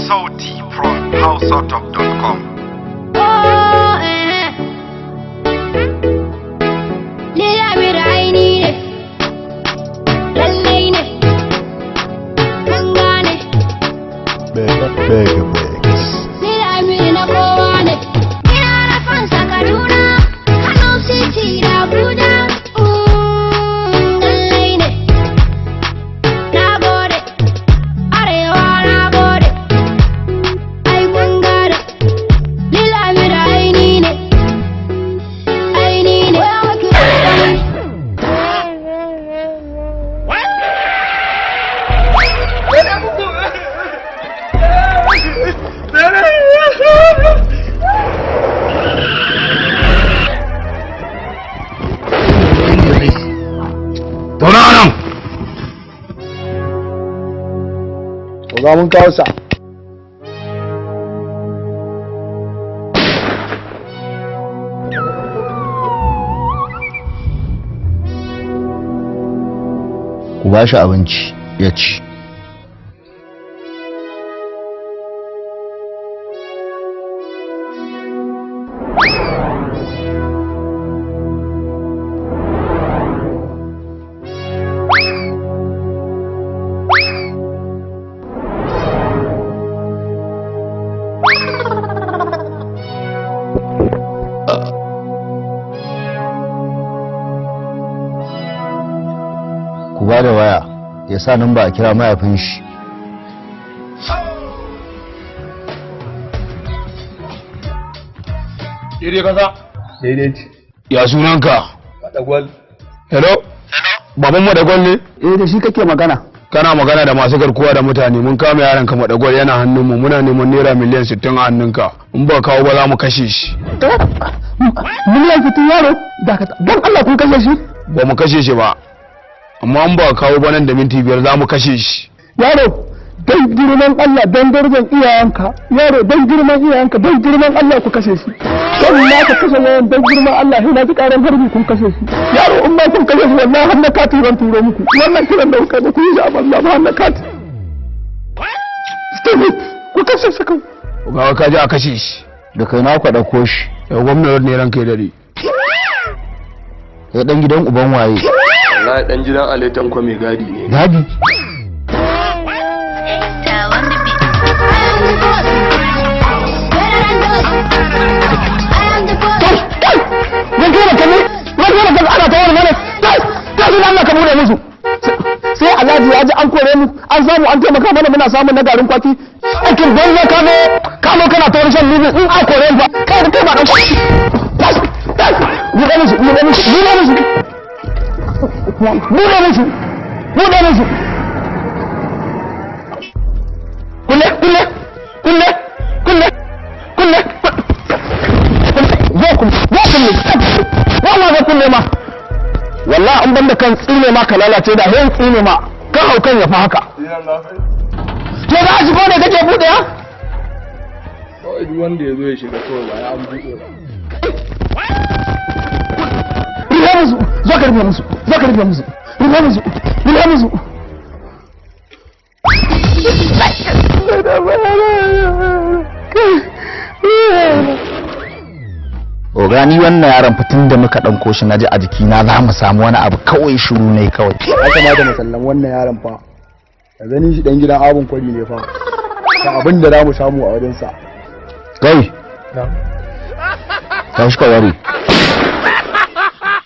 Sauti from houseoutop.com. Ga mun kawo sa. Ku ba shi abinci ya ci. Ku ba da waya ya sa nan ba a kira mahaifin shi. Daidai kasa? Daidai ce. Ya sunanka? Madagwal. Hello? Baban Madagwal ne? Da shi kake magana. Kana magana da masu garkuwa da mutane. Mun kama yaron ka Madagwal yana hannunmu. Muna neman naira miliyan 60 a hannunka. In ba kawo ba za mu kashe shi. Miliyan 60 yaro? Don Allah kun kashe shi? Ba mu kashe shi ba. Amma in ba kawo ba nan da minti 5 za mu kashe shi. Yaro, don girman Allah, don darajar iyayenka. Yaro, don girman iyayenka, don girman Allah ku kashe shi. Don na ka kashe wayan don girman Allah, sai na ji karan harbi kun kashe shi. Yaro, in ba kun kashe shi wallahi har na kati ran turo muku. Wannan kiran da kuka da ku yi shi a banza ba har na kati. Stupid, ku kashe shi kan. Ga ka ji a kashe shi. Da kai na ku dauko shi. Ya gwamnati ne ranka ya dare. Ya dan gidan uban waye? Na dan gidan Aletan ko mai gadi ne. Gadi? Zan kira ka ne? Zan kira ka ana ta wani mana? Ta zuna Allah ka bude musu. Sai Alhaji ya ji an kore mu, an samu an taimaka mana muna samun na garin kwaki. Aikin don ya kamo kana ta wani shan libi in an kore mu ba. Kai da kai ba ɗan kwaki. Buɗe musu, buɗe musu, buɗe musu. Buɗe musu, buɗe musu. Kulle, kulle, kulle, kulle, kulle. Zo kulle, wannan ga kulle ma. Wallahi an banda kan tsine ma ka lalace da hayan tsine ma. Kan haukan ya fa haka. To za a shigo ne kake buɗe ya? Kawai duk wanda ya zo ya shiga kawai ba ya an buɗe ba. Rufe musu, zo ka rufe musu, zo ka rufe musu, rufe musu, rufe musu. Ogani wannan yaron fitin da muka ɗauko shi naji a jikina za mu samu wani abu kawai shiru ne kawai. Ya kamata mu sallan wannan yaron fa. Ka gani shi dan gidan abun kwari ne fa. Ka abin da za mu samu a wajensa. Kai. Tashi ka ware.